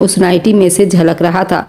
उस नाइटी में से झलक रहा था।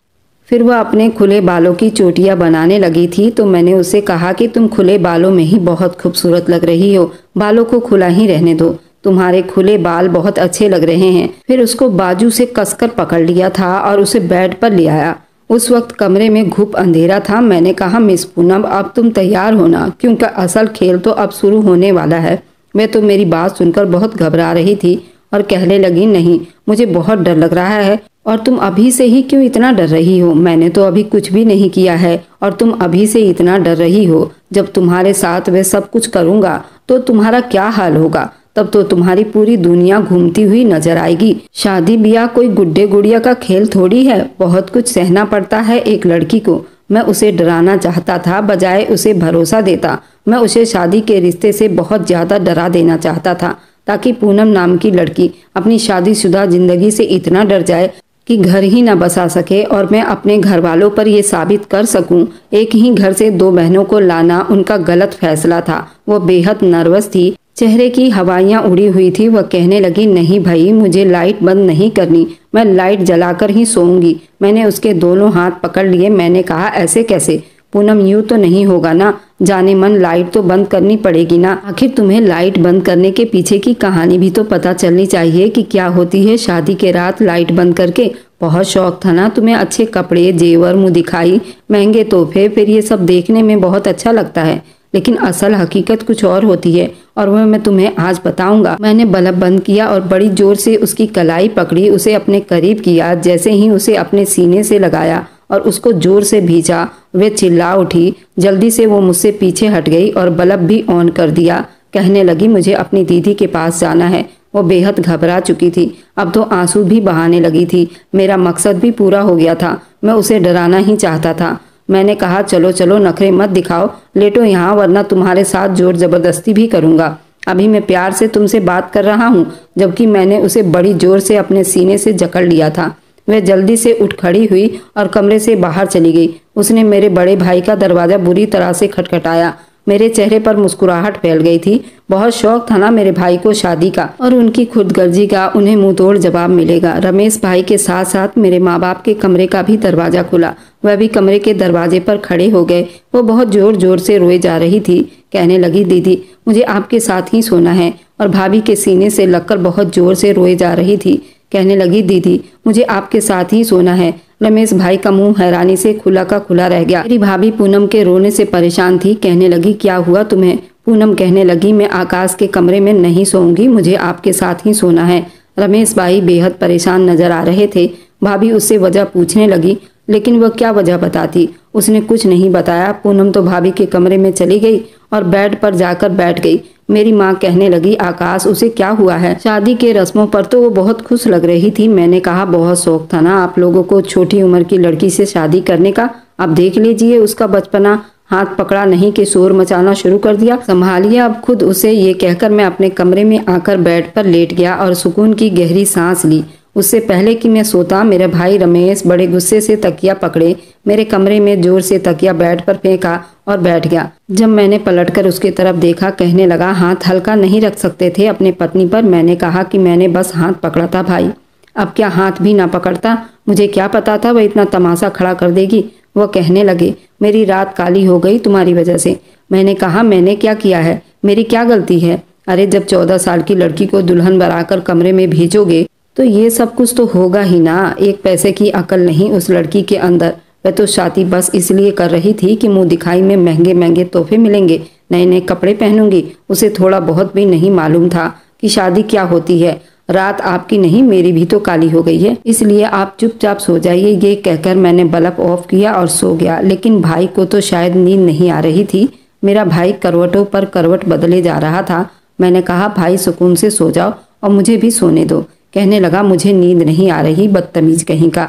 फिर वह अपने खुले बालों की चोटियां बनाने लगी थी तो मैंने उससे कहा कि तुम खुले बालों में ही बहुत खूबसूरत लग रही हो, बालों को खुला ही रहने दो, तुम्हारे खुले बाल बहुत अच्छे लग रहे हैं। फिर उसको बाजू से कसकर पकड़ लिया था और उसे बेड पर ले आया। उस वक्त कमरे में घुप अंधेरा था। मैंने कहा, मिस पूनम, अब तुम तैयार हो ना, क्योंकि असल खेल तो अब शुरू होने वाला है। वह तो मेरी बात सुनकर बहुत घबरा रही थी और कहने लगी, नहीं, मुझे बहुत डर लग रहा है। और तुम अभी से ही क्यों इतना डर रही हो? मैंने तो अभी कुछ भी नहीं किया है और तुम अभी से इतना डर रही हो। जब तुम्हारे साथ वह सब कुछ करूंगा तो तुम्हारा क्या हाल होगा? तब तो तुम्हारी पूरी दुनिया घूमती हुई नजर आएगी। शादी ब्याह कोई गुड्डे गुड़िया का खेल थोड़ी है, बहुत कुछ सहना पड़ता है एक लड़की को। मैं उसे डराना चाहता था बजाय उसे भरोसा देता। मैं उसे शादी के रिश्ते से बहुत ज्यादा डरा देना चाहता था ताकि पूनम नाम की लड़की अपनी शादीशुदा जिंदगी से इतना डर जाए कि घर ही न बसा सके और मैं अपने घर वालों पर यह साबित कर सकूं एक ही घर से दो बहनों को लाना उनका गलत फैसला था। वो बेहद नर्वस थी, चेहरे की हवाइयां उड़ी हुई थी। वह कहने लगी, नहीं भाई, मुझे लाइट बंद नहीं करनी, मैं लाइट जलाकर ही सोऊंगी। मैंने उसके दोनों हाथ पकड़ लिए। मैंने कहा, ऐसे कैसे पूनम, यूं तो नहीं होगा ना, जाने मन लाइट तो बंद करनी पड़ेगी ना। आखिर तुम्हें लाइट बंद करने के पीछे की कहानी भी तो पता चलनी चाहिए कि क्या होती है शादी के रात लाइट बंद करके। बहुत शौक था ना तुम्हें अच्छे कपड़े, जेवर, मुंह दिखाई, महंगे तोहफे, फिर ये सब देखने में बहुत अच्छा लगता है, लेकिन असल हकीकत कुछ और होती है और वह मैं तुम्हें आज बताऊंगा। मैंने बल्ब बंद किया और बड़ी जोर से उसकी कलाई पकड़ी, उसे अपने करीब किया। जैसे ही उसे अपने सीने से लगाया और उसको जोर से भींचा, वह चिल्ला उठी। जल्दी से वो मुझसे पीछे हट गई और बल्ब भी ऑन कर दिया। कहने लगी, मुझे अपनी दीदी के पास जाना है। वो बेहद घबरा चुकी थी, अब तो आंसू भी बहाने लगी थी। मेरा मकसद भी पूरा हो गया था, मैं उसे डराना ही चाहता था। मैंने कहा, चलो चलो, नखरे मत दिखाओ, लेटो यहाँ, वरना तुम्हारे साथ जोर जबरदस्ती भी करूंगा। अभी मैं प्यार से तुमसे बात कर रहा हूँ, जबकि मैंने उसे बड़ी जोर से अपने सीने से जकड़ लिया था। वह जल्दी से उठ खड़ी हुई और कमरे से बाहर चली गई। उसने मेरे बड़े भाई का दरवाजा बुरी तरह से खटखटाया। मेरे चेहरे पर मुस्कुराहट फैल गई थी। बहुत शौक था ना मेरे भाई को शादी का और उनकी खुदगर्जी का उन्हें मुंहतोड़ जवाब मिलेगा। रमेश भाई के साथ साथ मेरे माँ बाप के कमरे का भी दरवाजा खुला। वह भी कमरे के दरवाजे पर खड़े हो गए। वो बहुत जोर जोर से रोए जा रही थी। कहने लगी, दीदी, मुझे आपके साथ ही सोना है। और भाभी के सीने से लगकर बहुत जोर से रोए जा रही थी। कहने लगी, दीदी, मुझे आपके साथ ही सोना है। रमेश भाई का मुंह हैरानी से खुला का खुला रह गया। मेरी भाभी पूनम के रोने से परेशान थी। कहने लगी, क्या हुआ तुम्हें? पूनम कहने लगी, मैं आकाश के कमरे में नहीं सोऊंगी, मुझे आपके साथ ही सोना है। रमेश भाई बेहद परेशान नजर आ रहे थे। भाभी उससे वजह पूछने लगी, लेकिन वह क्या वजह बताती। उसने कुछ नहीं बताया। पूनम तो भाभी के कमरे में चली गई और बेड पर जाकर बैठ गई। मेरी माँ कहने लगी, आकाश, उसे क्या हुआ है? शादी के रस्मों पर तो वो बहुत खुश लग रही थी। मैंने कहा, बहुत शौक था ना आप लोगों को छोटी उम्र की लड़की से शादी करने का। अब देख लीजिए उसका बचपना। हाथ पकड़ा नहीं कि शोर मचाना शुरू कर दिया। संभालिए अब खुद उसे। ये कहकर मैं अपने कमरे में आकर बेड पर लेट गया और सुकून की गहरी सांस ली। उससे पहले कि मैं सोता, मेरे भाई रमेश बड़े गुस्से से तकिया पकड़े मेरे कमरे में जोर से तकिया बेड पर फेंका और बैठ गया। जब मैंने पलटकर उसकी तरफ देखा, कहने लगा, हाथ हल्का नहीं रख सकते थे अपने पत्नी पर? मैंने कहा कि मैंने बस हाथ पकड़ा था भाई। अब क्या हाथ भी ना पकड़ता? मुझे क्या पता था वह इतना तमाशा खड़ा कर देगी। वह कहने लगे, मेरी रात काली हो गई तुम्हारी वजह से। मैंने कहा, मैंने क्या किया है? मेरी क्या गलती है? अरे जब 14 साल की लड़की को दुल्हन बनाकर कमरे में भेजोगे तो ये सब कुछ तो होगा ही ना। एक पैसे की अकल नहीं उस लड़की के अंदर। वह तो शादी बस इसलिए कर रही थी कि मुंह दिखाई में महंगे महंगे तोहफे मिलेंगे, नए नए कपड़े पहनूंगी। उसे थोड़ा बहुत भी नहीं मालूम था कि शादी क्या होती है। रात आपकी नहीं, मेरी भी तो काली हो गई है, इसलिए आप चुपचाप सो जाइए। ये कहकर मैंने बल्ब ऑफ किया और सो गया। लेकिन भाई को तो शायद नींद नहीं आ रही थी। मेरा भाई करवटों पर करवट बदले जा रहा था। मैंने कहा, भाई सुकून से सो जाओ और मुझे भी सोने दो। कहने लगा, मुझे नींद नहीं आ रही, बदतमीज कहीं का।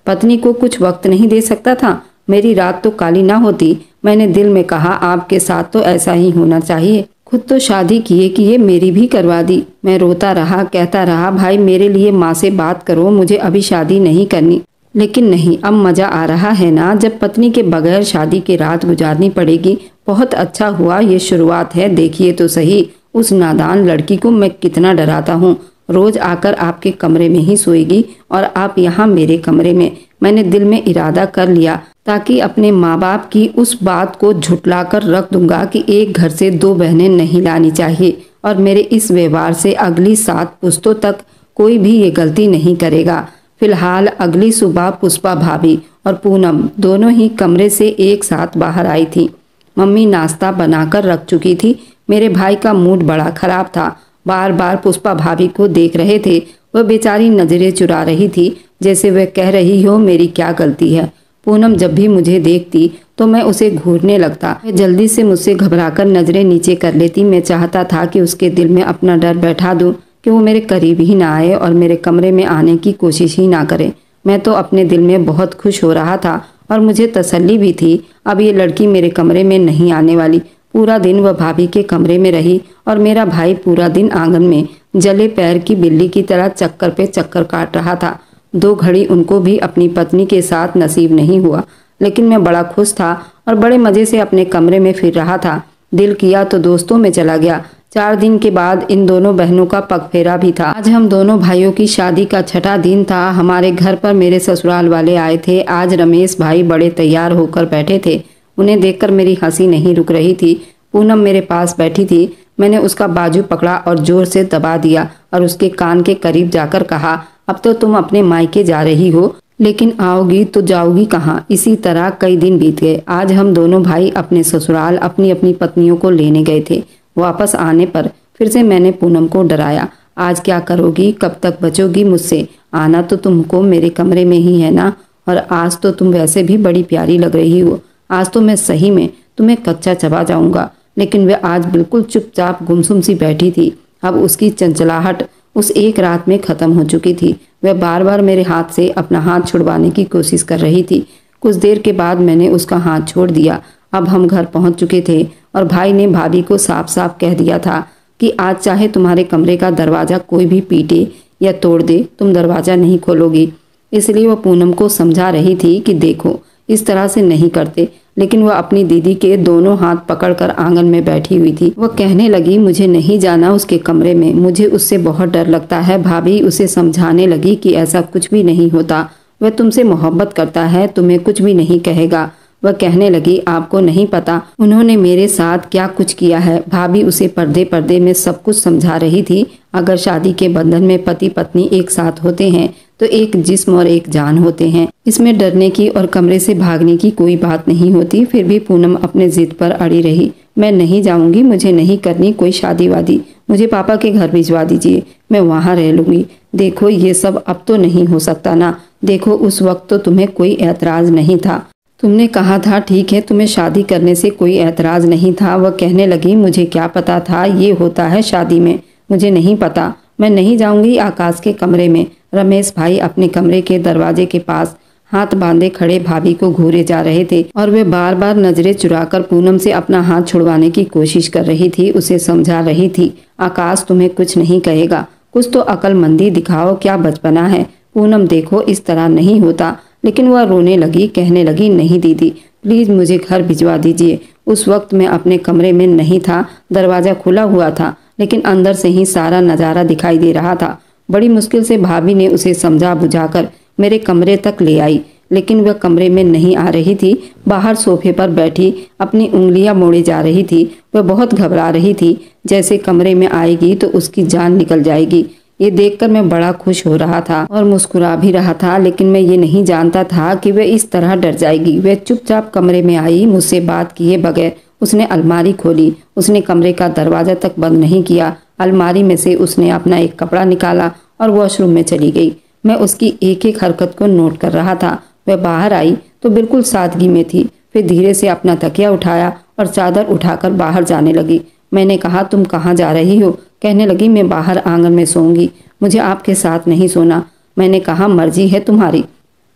पत्नी को कुछ वक्त नहीं दे सकता था? मेरी रात तो काली ना होती। मैंने दिल में कहा, आपके साथ तो ऐसा ही होना चाहिए। खुद तो शादी किए कि ये मेरी भी करवा दी। मैं रोता रहा, कहता रहा, भाई मेरे लिए माँ से बात करो, मुझे अभी शादी नहीं करनी। लेकिन नहीं, अब मजा आ रहा है ना, जब पत्नी के बगैर शादी की रात गुजारनी पड़ेगी। बहुत अच्छा हुआ, ये शुरुआत है। देखिए तो सही, उस नादान लड़की को मैं कितना डराता हूँ। रोज आकर आपके कमरे में ही सोएगी और आप यहाँ मेरे कमरे में। मैंने दिल में इरादा कर लिया ताकि अपने माँ बाप की उस बात को झुठलाकर रख दूंगा कि एक घर से दो बहनें नहीं लानी चाहिए, और मेरे इस व्यवहार से अगली 7 पुश्तों तक कोई भी ये गलती नहीं करेगा। फिलहाल अगली सुबह पुष्पा भाभी और पूनम दोनों ही कमरे से एक साथ बाहर आई थी। मम्मी नाश्ता बनाकर रख चुकी थी। मेरे भाई का मूड बड़ा खराब था, बार बार पुष्पा भाभी को देख रहे थे। वह बेचारी नजरें चुरा रही थी, जैसे वह कह रही हो मेरी क्या गलती है। पूनम जब भी मुझे देखती तो मैं उसे घूरने लगता। वह जल्दी से मुझसे घबराकर नजरें नीचे कर लेती। मैं चाहता था कि उसके दिल में अपना डर बैठा दूं कि वो मेरे करीब ही ना आए और मेरे कमरे में आने की कोशिश ही ना करे। मैं तो अपने दिल में बहुत खुश हो रहा था और मुझे तसल्ली भी थी, अब ये लड़की मेरे कमरे में नहीं आने वाली। पूरा दिन वह भाभी के कमरे में रही और मेरा भाई पूरा दिन आंगन में जले पैर की बिल्ली की तरह चक्कर पे चक्कर काट रहा था। 2 घड़ी उनको भी अपनी पत्नी के साथ नसीब नहीं हुआ, लेकिन मैं बड़ा खुश था और बड़े मजे से अपने कमरे में फिर रहा था। दिल किया तो दोस्तों में चला गया। 4 दिन के बाद इन दोनों बहनों का पगफेरा भी था। आज हम दोनों भाइयों की शादी का 6ठा दिन था। हमारे घर पर मेरे ससुराल वाले आए थे। आज रमेश भाई बड़े तैयार होकर बैठे थे। उन्हें देखकर मेरी हंसी नहीं रुक रही थी। पूनम मेरे पास बैठी थी। मैंने उसका बाजू पकड़ा और जोर से दबा दिया और उसके कान के करीब जाकर कहा, अब तो तुम अपने मायके जा रही हो, लेकिन आओगी तो जाओगी कहाँ। इसी तरह कई दिन बीत गए। आज हम दोनों भाई अपने ससुराल अपनी अपनी पत्नियों को लेने गए थे। वापस आने पर फिर से मैंने पूनम को डराया, आज क्या करोगी, कब तक बचोगी मुझसे? आना तो तुमको मेरे कमरे में ही है ना, और आज तो तुम वैसे भी बड़ी प्यारी लग रही हो। आज तो मैं सही में तुम्हें कच्चा चबा जाऊंगा। लेकिन वह आज बिल्कुल चुपचाप गुमसुम सी बैठी थी। अब उसकी चंचलाहट उस एक रात में खत्म हो चुकी थी। वह बार बार मेरे हाथ से अपना हाथ छुड़वाने की कोशिश कर रही थी। कुछ देर के बाद मैंने उसका हाथ छोड़ दिया। अब हम घर पहुंच चुके थे और भाई ने भाभी को साफ साफ कह दिया था कि आज चाहे तुम्हारे कमरे का दरवाजा कोई भी पीटे या तोड़ दे, तुम दरवाजा नहीं खोलोगी। इसलिए वह पूनम को समझा रही थी कि देखो इस तरह से नहीं करते, लेकिन वह अपनी दीदी के दोनों हाथ पकड़कर आंगन में बैठी हुई थी। वह कहने लगी, मुझे नहीं जाना उसके कमरे में, मुझे उससे बहुत डर लगता है। भाभी उसे समझाने लगी कि ऐसा कुछ भी नहीं होता, वह तुमसे मोहब्बत करता है, तुम्हें कुछ भी नहीं कहेगा। वह कहने लगी, आपको नहीं पता उन्होंने मेरे साथ क्या कुछ किया है। भाभी उसे पर्दे पर्दे में सब कुछ समझा रही थी। अगर शादी के बंधन में पति पत्नी एक साथ होते हैं तो एक जिस्म और एक जान होते हैं। इसमें डरने की और कमरे से भागने की कोई बात नहीं होती। फिर भी पूनम अपने जिद पर अड़ी रही। मैं नहीं जाऊंगी, मुझे नहीं करनी कोई शादी वादी, मुझे पापा के घर भिजवा दीजिए, मैं वहाँ रह लूंगी। देखो ये सब अब तो नहीं हो सकता ना। देखो उस वक्त तो तुम्हें कोई ऐतराज नहीं था, तुमने कहा था ठीक है, तुम्हें शादी करने से कोई ऐतराज नहीं था। वह कहने लगी, मुझे क्या पता था ये होता है शादी में, मुझे नहीं पता, मैं नहीं जाऊंगी आकाश के कमरे में। रमेश भाई अपने कमरे के दरवाजे के पास हाथ बांधे खड़े भाभी को घूरे जा रहे थे और वे बार बार नजरें चुराकर पूनम से अपना हाथ छुड़वाने की कोशिश कर रही थी, उसे समझा रही थी। आकाश तुम्हें कुछ नहीं कहेगा, कुछ तो अक्लमंदी दिखाओ, क्या बचपना है। पूनम देखो इस तरह नहीं होता। लेकिन वह रोने लगी, कहने लगी, नहीं दीदी प्लीज मुझे घर भिजवा दीजिए। उस वक्त मैं अपने कमरे में नहीं था, दरवाजा खुला हुआ था, लेकिन अंदर से ही सारा नज़ारा दिखाई दे रहा था। बड़ी मुश्किल से भाभी ने उसे समझा बुझाकर मेरे कमरे तक ले आई, लेकिन वह कमरे में नहीं आ रही थी। बाहर सोफे पर बैठी अपनी उंगलियां मोड़े जा रही थी। वह बहुत घबरा रही थी, जैसे कमरे में आएगी तो उसकी जान निकल जाएगी। ये देखकर मैं बड़ा खुश हो रहा था और मुस्कुरा भी रहा था, लेकिन मैं ये नहीं जानता था कि वह इस तरह डर जाएगी। वह चुपचाप कमरे में आई, मुझसे बात किए बगैर उसने अलमारी खोली। उसने कमरे का दरवाजा तक बंद नहीं किया। अलमारी में से उसने अपना एक कपड़ा निकाला और वॉशरूम में चली गई। मैं उसकी एक एक हरकत को नोट कर रहा था। वह बाहर आई तो बिल्कुल सादगी में थी। फिर धीरे से अपना तकिया उठाया और चादर उठाकर बाहर जाने लगी। मैंने कहा, तुम कहाँ जा रही हो? कहने लगी, मैं बाहर आंगन में सोऊंगी, मुझे आपके साथ नहीं सोना। मैंने कहा, मर्जी है तुम्हारी।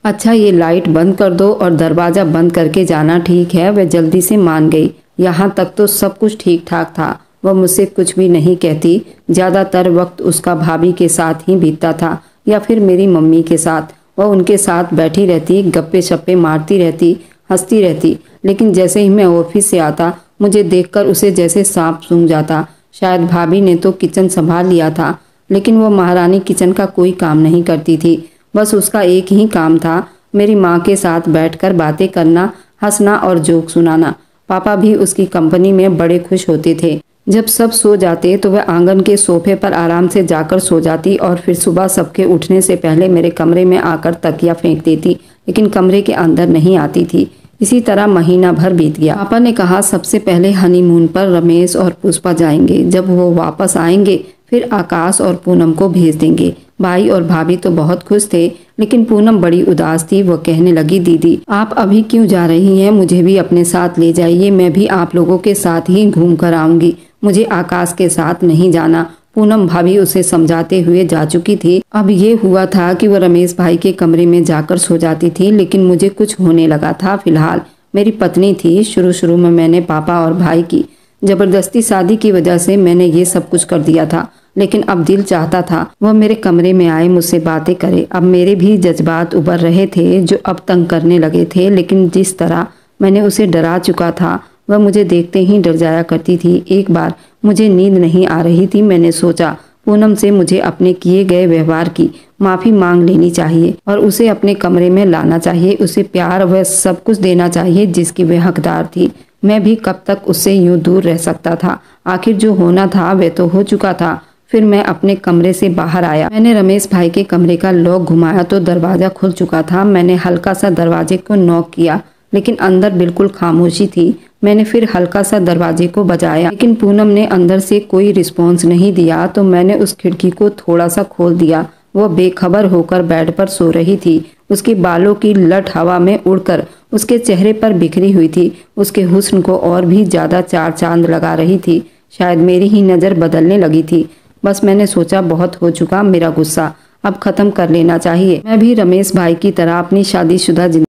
अच्छा ये लाइट बंद कर दो और दरवाजा बंद करके जाना, ठीक है? वह जल्दी से मान गई। यहाँ तक तो सब कुछ ठीक ठाक था। वह मुझसे कुछ भी नहीं कहती। ज़्यादातर वक्त उसका भाभी के साथ ही बीतता था या फिर मेरी मम्मी के साथ। वह उनके साथ बैठी रहती, गप्पे शप्पे मारती रहती, हंसती रहती। लेकिन जैसे ही मैं ऑफिस से आता, मुझे देखकर उसे जैसे सांप सूंघ जाता। शायद भाभी ने तो किचन संभाल लिया था। लेकिन वो महारानी किचन का कोई काम नहीं करती थी। बस उसका एक ही काम था, मेरी माँ के साथ बैठकर बातें करना, हंसना और जोक सुनाना। पापा भी उसकी कंपनी में बड़े खुश होते थे। जब सब सो जाते तो वह आंगन के सोफे पर आराम से जाकर सो जाती और फिर सुबह सबके उठने से पहले मेरे कमरे में आकर तकिया फेंक देती, लेकिन कमरे के अंदर नहीं आती थी। इसी तरह महीना भर बीत गया। पापा ने कहा सबसे पहले हनीमून पर रमेश और पुष्पा जाएंगे, जब वो वापस आएंगे फिर आकाश और पूनम को भेज देंगे। भाई और भाभी तो बहुत खुश थे, लेकिन पूनम बड़ी उदास थी। वो कहने लगी, दीदी आप अभी क्यों जा रही हैं? मुझे भी अपने साथ ले जाइए, मैं भी आप लोगों के साथ ही घूम कर आऊंगी। मुझे आकाश के साथ नहीं जाना। पूनम भाभी उसे समझाते हुए जा चुकी थी। अब ये हुआ था कि वो रमेश भाई के कमरे में जाकर सो जाती थी, लेकिन मुझे कुछ होने लगा था। फिलहाल मेरी पत्नी थी। शुरू में मैंने पापा और भाई की जबरदस्ती शादी की वजह से मैंने ये सब कुछ कर दिया था, लेकिन अब दिल चाहता था वह मेरे कमरे में आए, मुझसे बातें करे। अब मेरे भी जज्बात उभर रहे थे जो अब तंग करने लगे थे, लेकिन जिस तरह मैंने उसे डरा चुका था वह मुझे देखते ही डर जाया करती थी। एक बार मुझे नींद नहीं आ रही थी, मैंने सोचा पूनम से मुझे अपने किए गए व्यवहार की माफी मांग लेनी चाहिए और उसे अपने कमरे में लाना चाहिए। उसे प्यार व सब कुछ देना चाहिए जिसकी वह हकदार थी। मैं भी कब तक उससे यूं दूर रह सकता था? आखिर जो होना था वह तो हो चुका था। फिर मैं अपने कमरे से बाहर आया। मैंने रमेश भाई के कमरे का लॉक घुमाया तो दरवाजा खुल चुका था। मैंने हल्का सा दरवाजे को नॉक किया, लेकिन अंदर बिल्कुल खामोशी थी। मैंने फिर हल्का सा दरवाजे को बजाया, लेकिन पूनम ने अंदर से कोई रिस्पॉन्स नहीं दिया। तो मैंने उस खिड़की को थोड़ा सा खोल दिया। वो बेखबर होकर बेड पर सो रही थी। उसके बालों की लट हवा में उड़कर उसके चेहरे पर बिखरी हुई थी। उसके हुस्न को और भी ज्यादा चार चांद लगा रही थी। शायद मेरी ही नजर बदलने लगी थी। बस मैंने सोचा बहुत हो चुका मेरा गुस्सा, अब खत्म कर लेना चाहिए। मैं भी रमेश भाई की तरह अपनी शादीशुदा